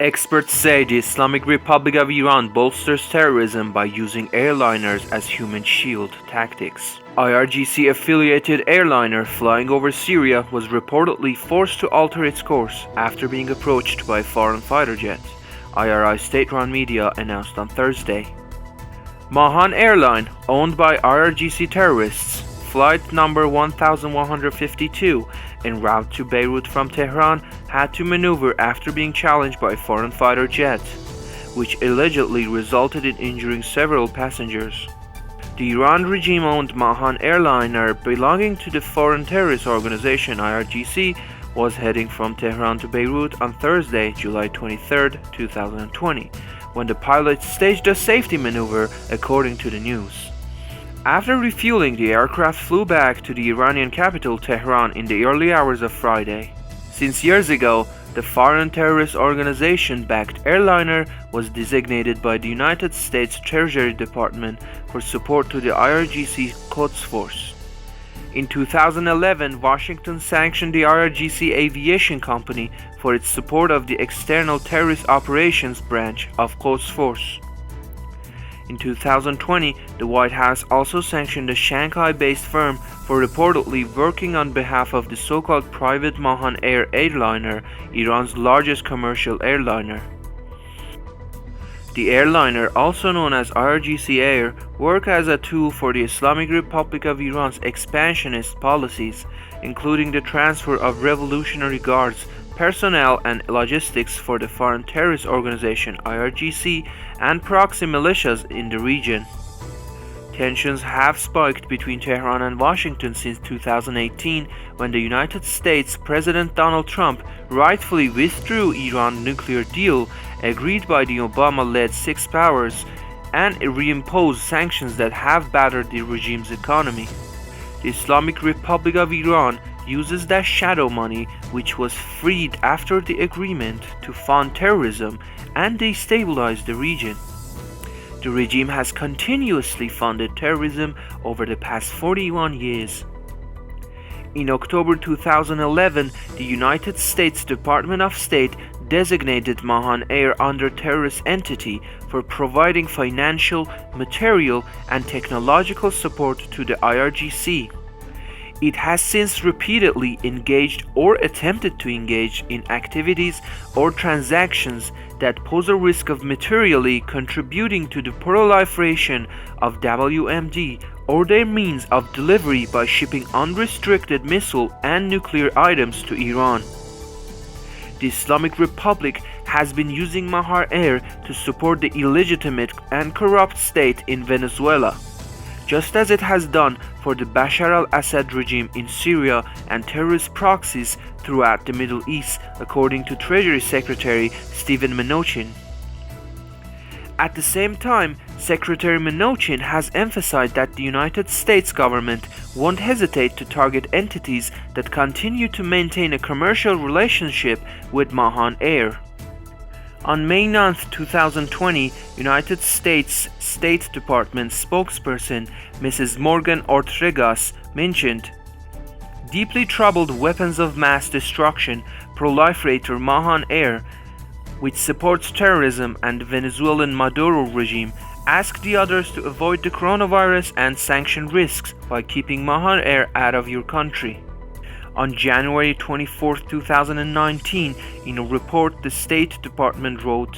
Experts say the Islamic Republic of Iran bolsters terrorism by using airliners as human shield tactics. IRGC affiliated airliner flying over Syria was reportedly forced to alter its course after being approached by a foreign fighter jet, IRI state-run media announced on Thursday. Mahan Airline, owned by IRGC terrorists, flight number 1152 en route to Beirut from Tehran had to maneuver after being challenged by a foreign fighter jet, which allegedly resulted in injuring several passengers. The Iran regime-owned Mahan Airliner, belonging to the foreign terrorist organization IRGC, was heading from Tehran to Beirut on Thursday, July 23, 2020, when the pilot staged a safety maneuver, according to the news. After refueling, the aircraft flew back to the Iranian capital Tehran in the early hours of Friday. Since years ago, the foreign terrorist organization-backed airliner was designated by the United States Treasury Department for support to the IRGC Quds Force. In 2011, Washington sanctioned the IRGC Aviation Company for its support of the external terrorist operations branch of Quds Force. In 2020, the White House also sanctioned a Shanghai-based firm for reportedly working on behalf of the so-called private Mahan Airliner, Iran's largest commercial airliner. The airliner, also known as IRGC Air, works as a tool for the Islamic Republic of Iran's expansionist policies, including the transfer of Revolutionary Guards personnel and logistics for the foreign terrorist organization IRGC and proxy militias in the region. Tensions have spiked between Tehran and Washington since 2018, when the United States President Donald Trump rightfully withdrew Iran's nuclear deal agreed by the Obama-led Six Powers and reimposed sanctions that have battered the regime's economy. The Islamic Republic of Iran uses that shadow money, which was freed after the agreement, to fund terrorism and destabilize the region. The regime has continuously funded terrorism over the past 41 years. In October 2011, the United States Department of State designated Mahan Air under terrorist entity for providing financial, material, and technological support to the IRGC. It has since repeatedly engaged or attempted to engage in activities or transactions that pose a risk of materially contributing to the proliferation of WMD or their means of delivery by shipping unrestricted missile and nuclear items to Iran. The Islamic Republic has been using Mahan Air to support the illegitimate and corrupt state in Venezuela, just as it has done for the Bashar al-Assad regime in Syria and terrorist proxies throughout the Middle East, according to Treasury Secretary Steven Mnuchin. At the same time, Secretary Mnuchin has emphasized that the United States government won't hesitate to target entities that continue to maintain a commercial relationship with Mahan Air. On May 9, 2020, United States State Department spokesperson Mrs. Morgan Ortregas mentioned, "Deeply troubled weapons of mass destruction proliferator Mahan Air, which supports terrorism and Venezuelan Maduro regime, ask the others to avoid the coronavirus and sanction risks by keeping Mahan Air out of your country." On January 24, 2019, in a report the State Department wrote,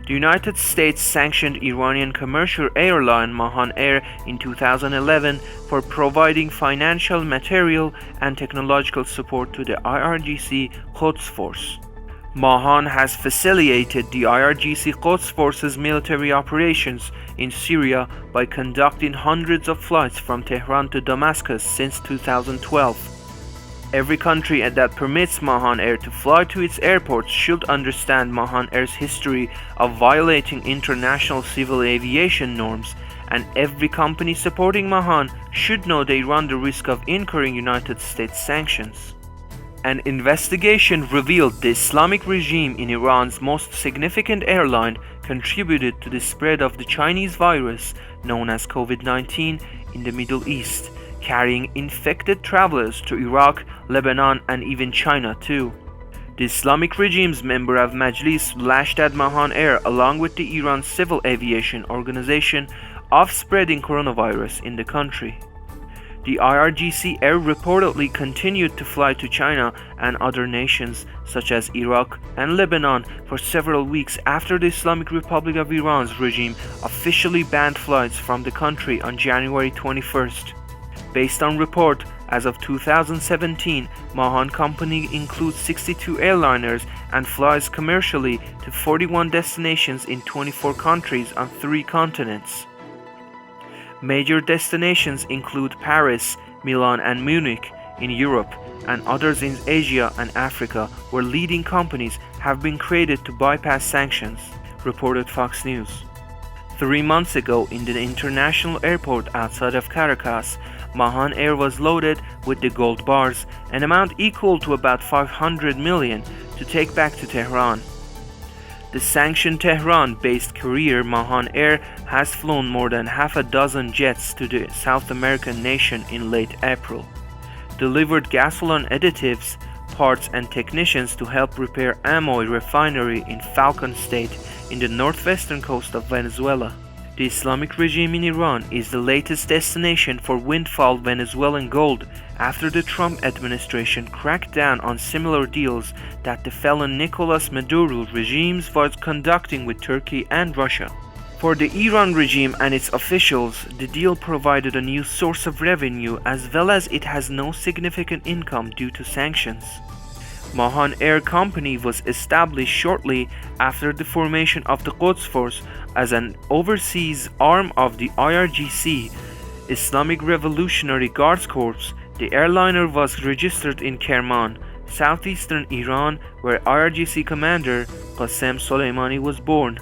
"The United States sanctioned Iranian commercial airline Mahan Air in 2011 for providing financial, material, and technological support to the IRGC Quds Force. Mahan has facilitated the IRGC Quds Force's military operations in Syria by conducting hundreds of flights from Tehran to Damascus since 2012. Every country that permits Mahan Air to fly to its airports should understand Mahan Air's history of violating international civil aviation norms, and every company supporting Mahan should know they run the risk of incurring United States sanctions." An investigation revealed the Islamic regime in Iran's most significant airline contributed to the spread of the Chinese virus known as COVID-19 in the Middle East, carrying infected travelers to Iraq, Lebanon, and even China too. The Islamic regime's member of Majlis lashed at Mahan Air along with the Iran Civil Aviation Organization of spreading coronavirus in the country. The IRGC Air reportedly continued to fly to China and other nations such as Iraq and Lebanon for several weeks after the Islamic Republic of Iran's regime officially banned flights from the country on January 21st. Based on report, as of 2017, Mahan Company includes 62 airliners and flies commercially to 41 destinations in 24 countries on 3 continents. Major destinations include Paris, Milan and Munich in Europe, and others in Asia and Africa, where leading companies have been created to bypass sanctions, reported Fox News. 3 months ago, in the international airport outside of Caracas, Mahan Air was loaded with the gold bars, an amount equal to about 500 million, to take back to Tehran. The sanctioned Tehran-based carrier Mahan Air has flown more than half a dozen jets to the South American nation in late April, delivered gasoline additives, parts and technicians to help repair Amoy refinery in Falcon State in the northwestern coast of Venezuela. The Islamic regime in Iran is the latest destination for windfall Venezuelan gold after the Trump administration cracked down on similar deals that the felon Nicolas Maduro regime was conducting with Turkey and Russia. For the Iran regime and its officials, the deal provided a new source of revenue as well as it has no significant income due to sanctions. Mahan Air Company was established shortly after the formation of the Quds Force as an overseas arm of the IRGC, Islamic Revolutionary Guards Corps. The airliner was registered in Kerman, southeastern Iran, where IRGC commander Qasem Soleimani was born.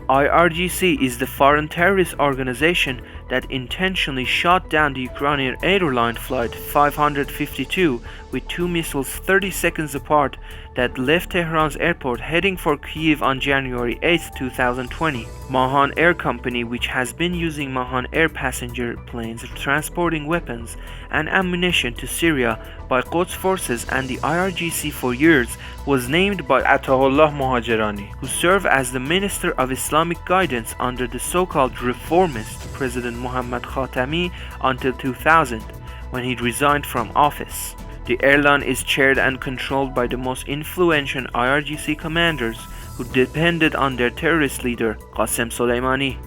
IRGC is the foreign terrorist organization that intentionally shot down the Iranian Airline Flight 552 with 2 missiles 30 seconds apart that left Tehran's airport heading for Kyiv on January 8, 2020. Mahan Air Company, which has been using Mahan Air passenger planes transporting weapons and ammunition to Syria by Quds forces and the IRGC for years, was named by Ataullah Mohajerani, who served as the Minister of Islamic Guidance under the so-called reformist President Mohammad Khatami until 2000, when he resigned from office. The airline is chaired and controlled by the most influential IRGC commanders who depended on their terrorist leader, Qasem Soleimani.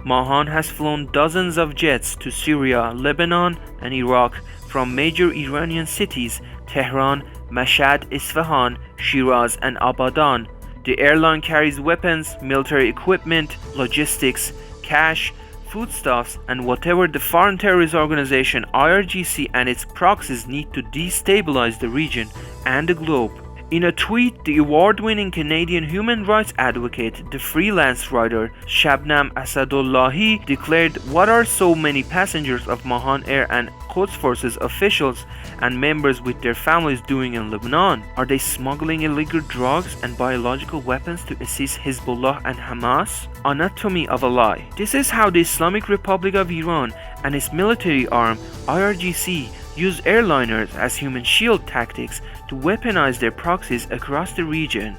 Mahan has flown dozens of jets to Syria, Lebanon, and Iraq from major Iranian cities, Tehran, Mashhad, Isfahan, Shiraz, and Abadan. The airline carries weapons, military equipment, logistics, cash, foodstuffs, and whatever the foreign terrorist organization IRGC and its proxies need to destabilize the region and the globe. In a tweet, the award-winning Canadian human rights advocate, the freelance writer Shabnam Asadullahi, declared, "What are so many passengers of Mahan Air and Quds Forces officials and members with their families doing in Lebanon? Are they smuggling illegal drugs and biological weapons to assist Hezbollah and Hamas? Anatomy of a lie." This is how the Islamic Republic of Iran and its military arm, IRGC, use airliners as human shield tactics to weaponize their proxies across the region.